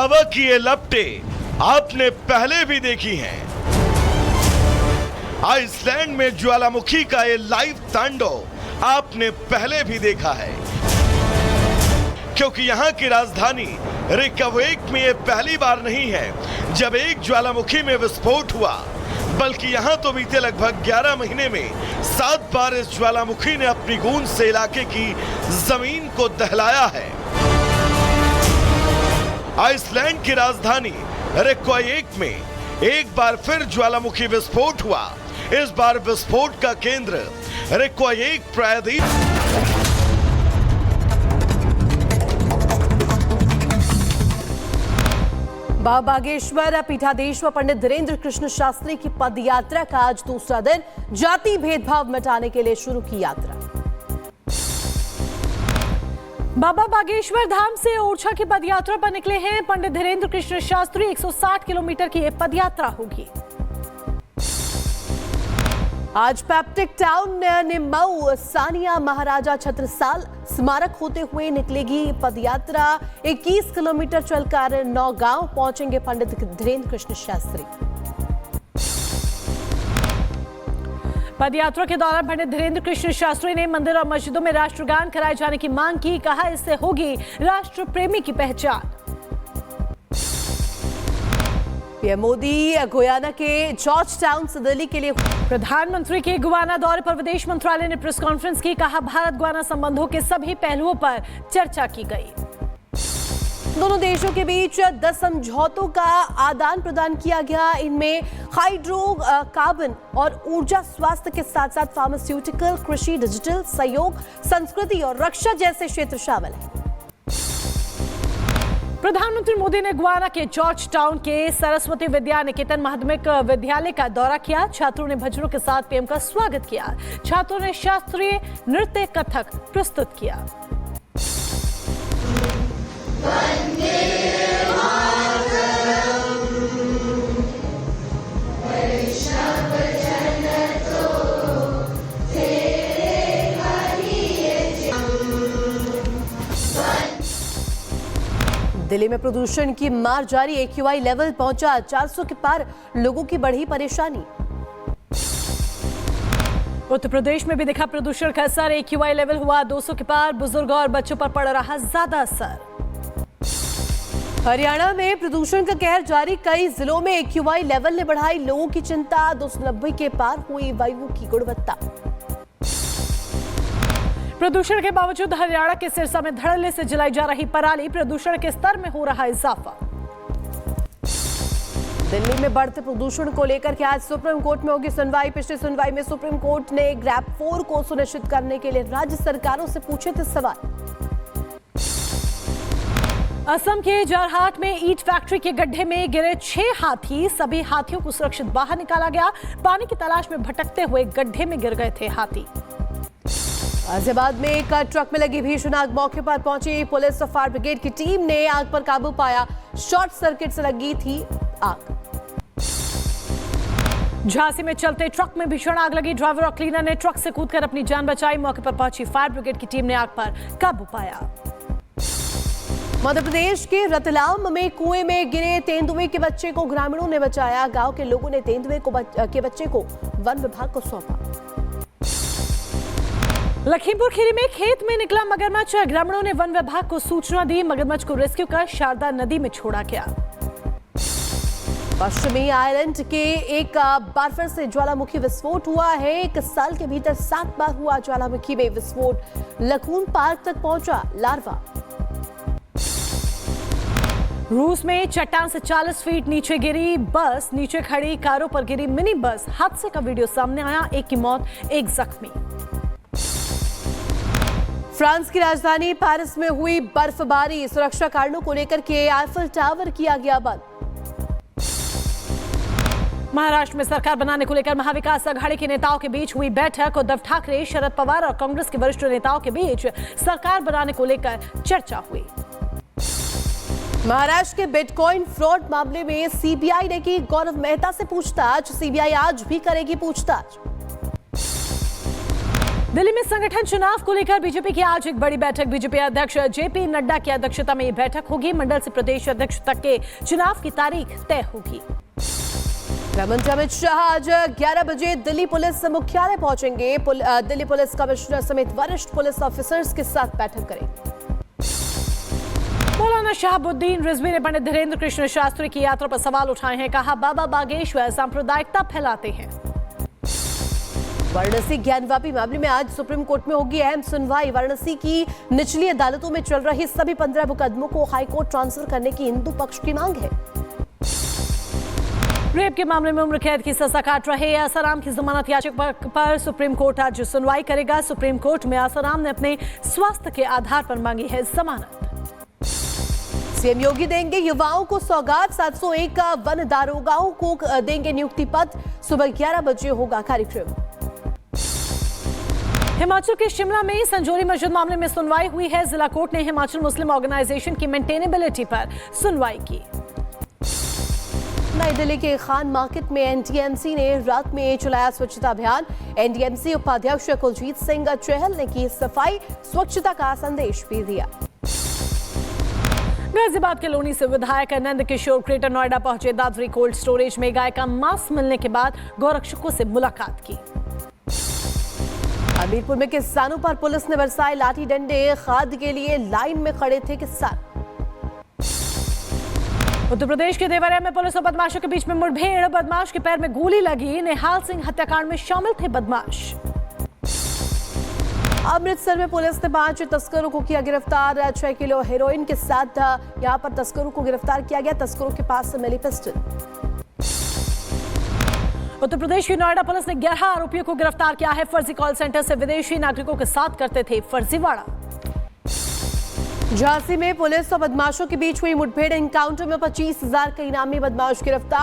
लावा की ये लपटें आपने पहले भी देखी हैं। आइसलैंड में ज्वालामुखी का ये लाइव तांडव आपने पहले भी देखा है, क्योंकि यहां की राजधानी रेकयाविक में ये पहली बार नहीं है जब एक ज्वालामुखी में विस्फोट हुआ, बल्कि यहां तो बीते लगभग 11 महीने में 7 बार इस ज्वालामुखी ने अपनी गूंज से इलाके की जमीन को दहलाया है। आइसलैंड की राजधानी रेकयाविक में एक बार फिर ज्वालामुखी विस्फोट हुआ। इस बार विस्फोट का केंद्र रेकयाविक प्रायद्वीप। बागेश्वर पीठाधीश्वर पंडित धीरेन्द्र कृष्ण शास्त्री की पदयात्रा का आज दूसरा दिन। जाति भेदभाव मिटाने के लिए शुरू की यात्रा। बाबा बागेश्वर धाम से ओरछा की पदयात्रा पर निकले हैं पंडित धीरेन्द्र कृष्ण शास्त्री। 160 किलोमीटर की यह पदयात्रा होगी। आज पैप्टिक टाउन निम्मऊ सानिया महाराजा छत्रसाल स्मारक होते हुए निकलेगी पदयात्रा। 21 किलोमीटर चलकर नौगांव पहुंचेंगे पंडित धीरेन्द्र कृष्ण शास्त्री। पदयात्रा के दौरान पंडित धीरेन्द्र कृष्ण शास्त्री ने मंदिर और मस्जिदों में राष्ट्रगान कराए जाने की मांग की। कहा, इससे होगी राष्ट्र प्रेमी की पहचान। पीएम मोदी गुयाना के जॉर्ज टाउन से दिल्ली के लिए। प्रधानमंत्री के गुयाना दौरे पर विदेश मंत्रालय ने प्रेस कॉन्फ्रेंस की। कहा, भारत गुयाना संबंधों के सभी पहलुओं पर चर्चा की गई। दोनों देशों के बीच 10 समझौतों का आदान प्रदान किया गया। इनमें हाइड्रोकार्बन और ऊर्जा, स्वास्थ्य के साथ साथ फार्मास्यूटिकल, कृषि, डिजिटल सहयोग, संस्कृति और रक्षा जैसे क्षेत्र शामिल हैं। प्रधानमंत्री मोदी ने गुयाना के जॉर्ज टाउन के सरस्वती विद्या निकेतन माध्यमिक विद्यालय का दौरा किया। छात्रों ने भजनों के साथ पीएम का स्वागत किया। छात्रों ने शास्त्रीय नृत्य कथक प्रस्तुत किया। दिल्ली में प्रदूषण की मार जारी। AQI लेवल पहुंचा 400 के पार। लोगों की बढ़ी परेशानी। उत्तर प्रदेश में भी दिखा प्रदूषण का असर। AQI लेवल हुआ 200 के पार। बुजुर्गों और बच्चों पर पड़ रहा ज्यादा असर। हरियाणा में प्रदूषण का कहर जारी। कई जिलों में AQI लेवल ने बढ़ाई लोगों की चिंता। 290 के पार हुई वायु की गुणवत्ता। प्रदूषण के बावजूद हरियाणा के सिरसा में धड़ल्ले से जलाई जा रही पराली। प्रदूषण के स्तर में हो रहा इजाफा। दिल्ली में बढ़ते प्रदूषण को लेकर के आज सुप्रीम कोर्ट में होगी सुनवाई। पिछली सुनवाई में सुप्रीम कोर्ट ने ग्रैप 4 को सुनिश्चित करने के लिए राज्य सरकारों से पूछे थे सवाल। असम के जोरहाट में ईट फैक्ट्री के गड्ढे में गिरे 6 हाथी। सभी हाथियों को सुरक्षित बाहर निकाला गया। पानी की तलाश में भटकते हुए गड्ढे में गिर गए थे हाथी। गाजियाबाद में एक ट्रक में लगी भीषण आग। मौके पर पहुंची पुलिस और फायर ब्रिगेड की टीम ने आग पर काबू पाया। शॉर्ट सर्किट से लगी थी आग। झांसी में चलते ट्रक में भीषण आग लगी। ड्राइवर और क्लीनर ने ट्रक से कूदकर अपनी जान बचाई। मौके पर पहुंची फायर ब्रिगेड की टीम ने आग पर काबू पाया। मध्य प्रदेश के रतलाम में कुएं में गिरे तेंदुए के बच्चे को ग्रामीणों ने बचाया। गांव के लोगों ने तेंदुए के बच्चे को वन विभाग को सौंपा। लखीमपुर खीरी में खेत में निकला मगरमच्छ। ग्रामीणों ने वन विभाग को सूचना दी। मगरमच्छ को रेस्क्यू कर शारदा नदी में छोड़ा गया। पश्चिमी आयरलैंड के एक बार फिर से ज्वालामुखी विस्फोट हुआ है। 1 साल के भीतर 7 बार हुआ ज्वालामुखी में विस्फोट। लखून पार्क तक पहुंचा लार्वा। रूस में चट्टान से 40 फीट नीचे गिरी बस। नीचे खड़ी कारों पर गिरी मिनी बस। हादसे का वीडियो सामने आया। एक की मौत, एक जख्मी। फ्रांस की राजधानी पेरिस में हुई बर्फबारी। सुरक्षा कारणों को लेकर के आईफल टावर किया गया बंद। महाराष्ट्र में सरकार बनाने को लेकर महाविकास आघाड़ी के नेताओं के बीच हुई बैठक। उद्धव ठाकरे, शरद पवार और कांग्रेस के वरिष्ठ नेताओं के बीच सरकार बनाने को लेकर चर्चा हुई। महाराष्ट्र के बिटकॉइन फ्रॉड मामले में सीबीआई ने की गौरव मेहता से पूछताछ। सीबीआई आज भी करेगी पूछताछ। दिल्ली में संगठन चुनाव को लेकर बीजेपी की आज एक बड़ी बैठक। बीजेपी अध्यक्ष जेपी नड्डा की अध्यक्षता में ये बैठक होगी। मंडल से प्रदेश अध्यक्ष तक के चुनाव की तारीख तय होगी। गृहमंत्री अमित शाह आज 11 बजे दिल्ली पुलिस मुख्यालय पहुंचेंगे। दिल्ली पुलिस कमिश्नर समेत वरिष्ठ पुलिस ऑफिसर्स के साथ बैठक करेंगे। मौलाना शहाबुद्दीन रिजवी ने पंडित धीरेन्द्र कृष्ण शास्त्री की यात्रा पर सवाल उठाए हैं। कहा, बाबा बागेश्वर सांप्रदायिकता फैलाते हैं। वाराणसी ज्ञानवापी मामले में आज सुप्रीम कोर्ट में होगी अहम सुनवाई। वाराणसी की निचली अदालतों में चल रही सभी 15 मुकदमों को हाईकोर्ट ट्रांसफर करने की हिंदू पक्ष की मांग है। रेप के मामले में उम्र कैद की सजा काट रहे आसाराम की जमानत याचिका पर सुप्रीम कोर्ट आज सुनवाई करेगा। सुप्रीम कोर्ट में आसाराम ने अपने स्वास्थ्य के आधार पर मांगी है जमानत। सीएम योगी देंगे युवाओं को सौगात। 701 वन दारोगाओं को देंगे नियुक्ति पद। सुबह 11 बजे होगा कार्यक्रम। हिमाचल के शिमला में संजौली मस्जिद मामले में सुनवाई हुई है। जिला कोर्ट ने हिमाचल मुस्लिम ऑर्गेनाइजेशन की मेंटेनेबिलिटी पर सुनवाई की। नई दिल्ली के खान मार्केट में एनटीएमसी ने रात में चलाया स्वच्छता अभियान। एनटीएमसी उपाध्यक्ष कुलजीत सिंह चहल ने की सफाई, स्वच्छता का संदेश भी दिया। गाजियाबाद के लोनी से विधायक नंद किशोर ग्रेटर नोएडा पहुंचे। दादरी कोल्ड स्टोरेज में गाय का मांस मिलने के बाद गौरक्षकों से मुलाकात की। हमीरपुर में किसानों पर पुलिस ने बरसाए लाठी डंडे। खाद के लिए लाइन में खड़े थे किसान। उत्तर प्रदेश के देवरिया में पुलिस और बदमाशों के बीच में मुठभेड़। बदमाश के पैर में गोली लगी। निहाल सिंह हत्याकांड में शामिल थे बदमाश। अमृतसर में पुलिस ने 5 तस्करों को किया गिरफ्तार। 6 किलो हेरोइन के साथ यहां पर तस्करों को गिरफ्तार किया गया। तस्करों के पास से मिली पिस्टल। उत्तर प्रदेश की नोएडा पुलिस ने 11 आरोपियों को गिरफ्तार किया है। फर्जी कॉल सेंटर से विदेशी नागरिकों के साथ करते थे फर्जीवाड़ा। झांसी में पुलिस और बदमाशों के बीच हुई मुठभेड़। एनकाउंटर में 25,000 के इनामी बदमाश गिरफ्तार।